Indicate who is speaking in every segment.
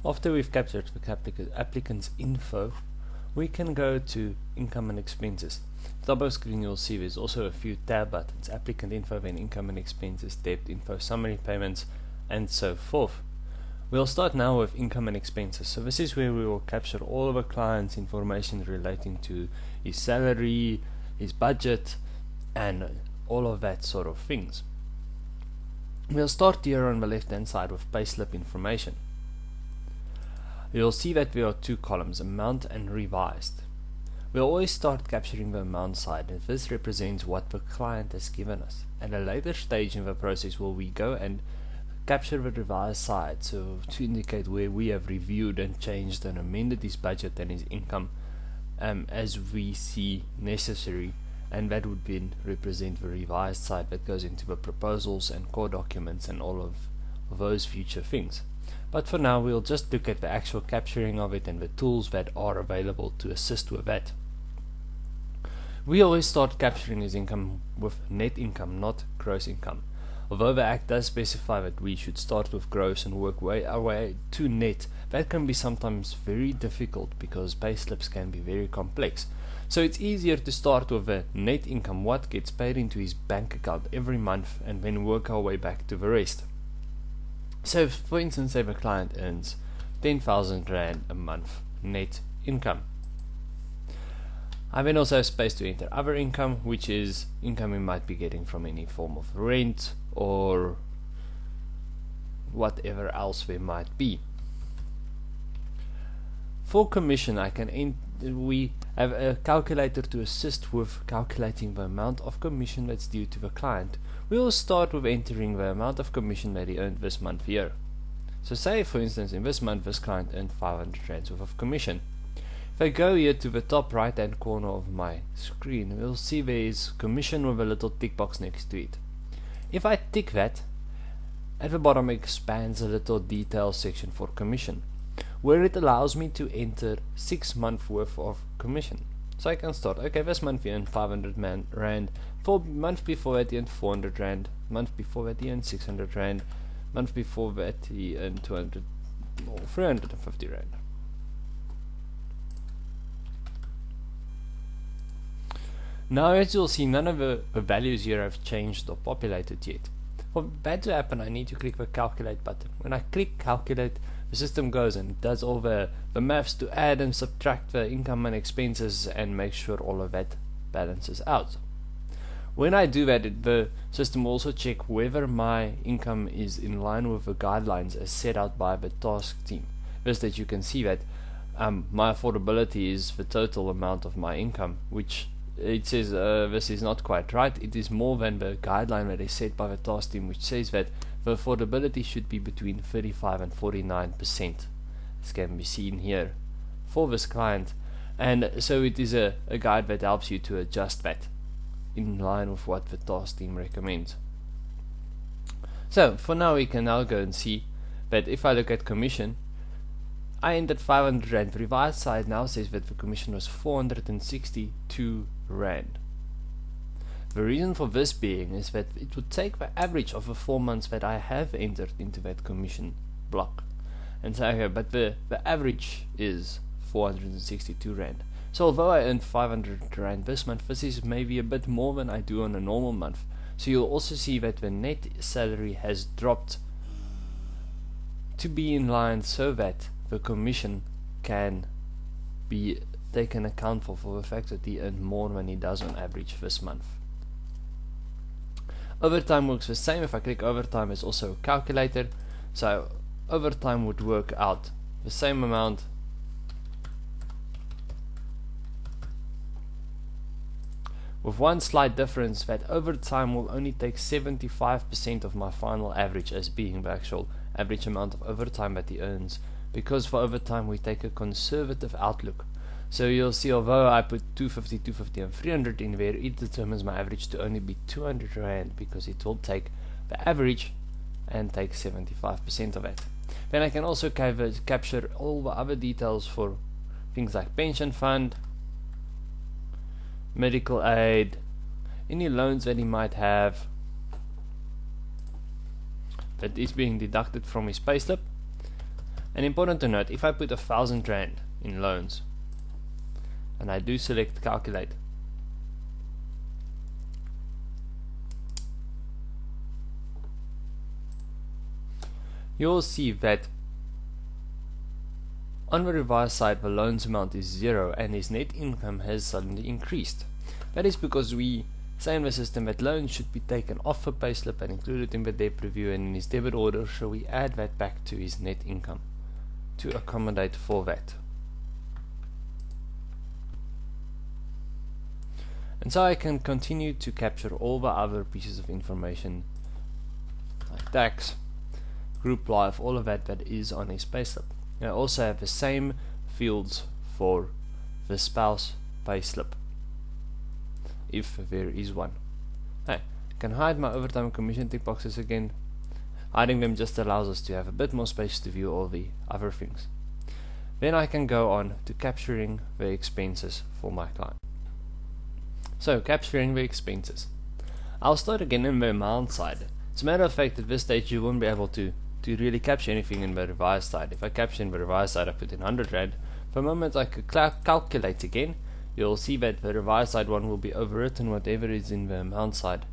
Speaker 1: After we've captured the applicant's info, we can go to income and expenses. Top of screen you'll see there's also a few tab buttons: applicant info, then income and expenses, debt info, summary payments, and so forth. We'll start now with income and expenses. So this is where we will capture all of a client's information relating to his salary, his budget, and all of that sort of things. We'll start here on the left hand side with payslip information. You'll see that there are two columns, amount and revised. We'll always start capturing the amount side, and this represents what the client has given us. At a later stage in the process will we go and capture the revised side, so to indicate where we have reviewed and changed and amended his budget and his income as we see necessary, and that would then represent the revised side that goes into the proposals and core documents and all of those future things. But for now we'll just look at the actual capturing of it and the tools that are available to assist with that. We always start capturing his income with net income, not gross income. Although the Act does specify that we should start with gross and work our way to net, that can be sometimes very difficult because payslips can be very complex. So it's easier to start with the net income, what gets paid into his bank account every month, and then work our way back to the rest. So for instance, say the client earns 10,000 Rand a month net income. I then also have space to enter other income, which is income we might be getting from any form of rent or whatever else there might be. For commission, we have a calculator to assist with calculating the amount of commission that's due to the client. We will start with entering the amount of commission that he earned this month here. So say for instance in this month this client earned 500 Rand worth of commission. If I go here to the top right hand corner of my screen, we'll see there is commission with a little tick box next to it. If I tick that, at the bottom it expands a little detail section for commission, where it allows me to enter 6 months worth of commission. So I can start, okay, this month he earned 500 Rand, for month before that he earned 400 Rand, month before that he earned 600 Rand, month before that he earned 350 Rand. Now as you'll see, none of the values here have changed or populated yet. For that to happen, I need to click the calculate button. When I click calculate, the system goes and does all the maths to add and subtract the income and expenses and make sure all of that balances out. When I do that, the system will also check whether my income is in line with the guidelines as set out by the task team. First, that you can see that my affordability is the total amount of my income, which it says this is not quite right. It is more than the guideline that is set by the task team, which says that the affordability should be between 35 and 49%, as can be seen here for this client. And so it is a guide that helps you to adjust that in line with what the task team recommends. So for now we can now go and see that if I look at commission, I entered 500 Rand. The revised side now says that the commission was 462 Rand. The reason for this being is that it would take the average of the 4 months that I have entered into that commission block and say, okay, but the average is 462 Rand. So although I earned 500 Rand this month, this is maybe a bit more than I do on a normal month. So you'll also see that the net salary has dropped to be in line so that the commission can be taken account for the fact that he earned more than he does on average this month. Overtime works the same. If I click overtime, it's also a calculator, so overtime would work out the same amount with one slight difference, that overtime will only take 75% of my final average as being the actual average amount of overtime that he earns, because for overtime we take a conservative outlook. So you'll see, although I put 250, 250 and 300 in there, it determines my average to only be 200 Rand, because it will take the average and take 75% of it. Then I can also capture all the other details for things like pension fund, medical aid, any loans that he might have that is being deducted from his payslip. And important to note, if I put 1,000 Rand in loans and I do select calculate, you'll see that on the revised side the loans amount is 0 and his net income has suddenly increased. That is because we say in the system that loans should be taken off the payslip and included in the debt review and in his debit order, so we add that back to his net income to accommodate for that. And so I can continue to capture all the other pieces of information like tax, group life, all of that is on his payslip. I also have the same fields for the spouse payslip, if there is one. I can hide my overtime and commission tick boxes again. Hiding them just allows us to have a bit more space to view all the other things. Then I can go on to capturing the expenses for my client. So, capturing the expenses. I'll start again in the amount side. As a matter of fact, at this stage you won't be able to really capture anything in the revised side. If I capture in the revised side, I put in 100 Rand. For a moment I could calculate again. You'll see that the revised side one will be overwritten whatever is in the amount side.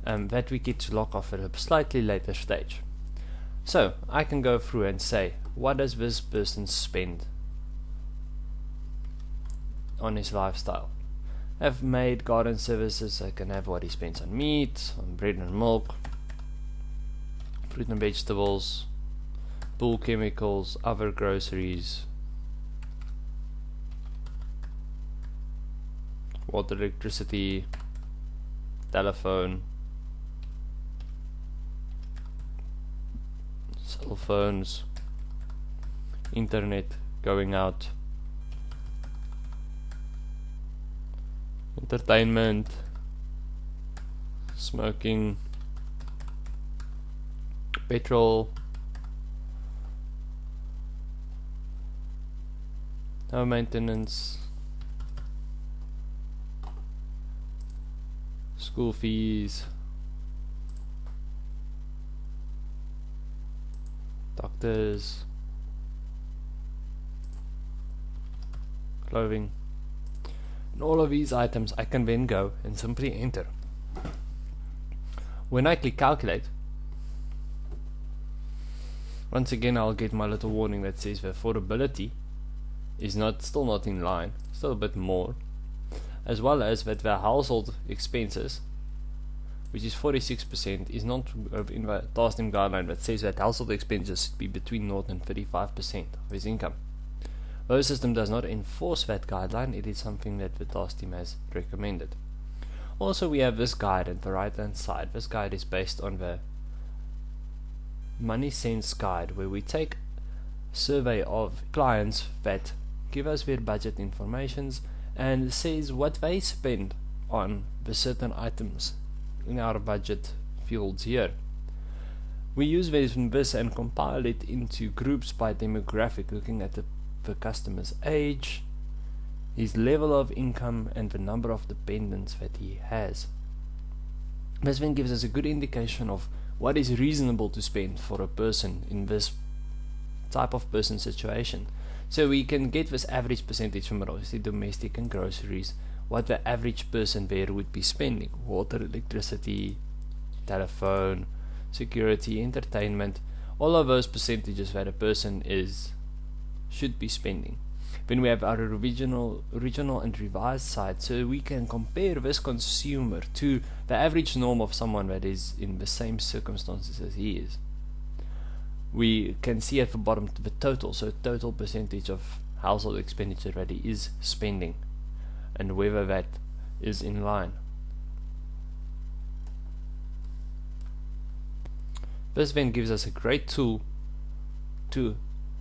Speaker 1: That we get to lock off at a slightly later stage. So I can go through and say, what does this person spend on his lifestyle? Have made garden services, I can have what he spends on meat, on bread and milk, fruit and vegetables, pool chemicals, other groceries, water, electricity, telephone, cell phones, internet, going out, entertainment, smoking, petrol, home maintenance, school fees, doctors, clothing. And all of these items I can then go and simply enter. When I click calculate, once again I'll get my little warning that says the affordability is still not in line, still a bit more, as well as that the household expenses, which is 46%, is not in the task team guideline that says that household expenses should be between 0 and 35% of his income. Though the system does not enforce that guideline, it is something that the task team has recommended. Also, we have this guide at the right hand side. This guide is based on the Money Sense guide, where we take a survey of clients that give us their budget informations and says what they spend on the certain items in our budget fields here. We use this and compile it into groups by demographic, looking at the customer's age, his level of income, and the number of dependents that he has. This then gives us a good indication of what is reasonable to spend for a person in this type of person situation. So we can get this average percentage from obviously domestic and groceries, what the average person there would be spending: water, electricity, telephone, security, entertainment, all of those percentages that a person should be spending. Then we have our regional and revised side, so we can compare this consumer to the average norm of someone that is in the same circumstances as he is. We can see at the bottom the total, so total percentage of household expenditure that he is spending, and whether that is in line. This then gives us a great tool to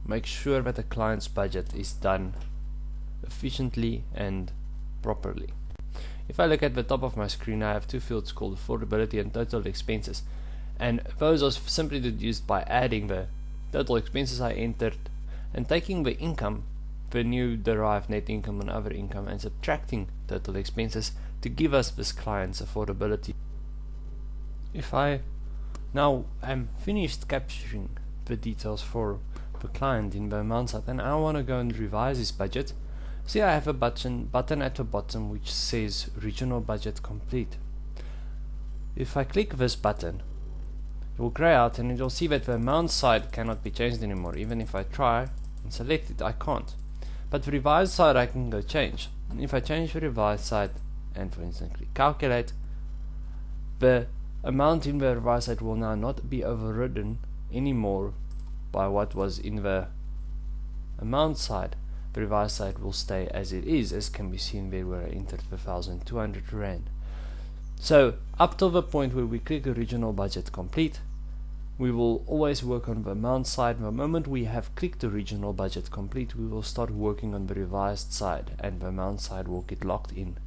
Speaker 1: make sure that the client's budget is done efficiently and properly. If I look at the top of my screen, I have two fields called affordability and total expenses, and those are simply deduced by adding the total expenses I entered and taking the income, the new derived net income and other income, and subtracting total expenses to give us this client's affordability. If I Now I'm finished capturing the details for the client in the amount side, and I want to go and revise this budget. See, I have a button at the bottom which says regional budget complete. If I click this button, it will grey out and you'll see that the amount side cannot be changed anymore. Even if I try and select it, I can't. But the revised side I can go change. And if I change the revised side and for instance click calculate, the amount in the revised side will now not be overridden anymore by what was in the amount side. The revised side will stay as it is, as can be seen there where I entered the 1,200 Rand. So up till the point where we click original budget complete, we will always work on the amount side. The moment we have clicked the regional budget complete, we will start working on the revised side, and the amount side will get locked in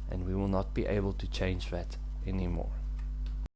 Speaker 1: and we will not be able to change that anymore.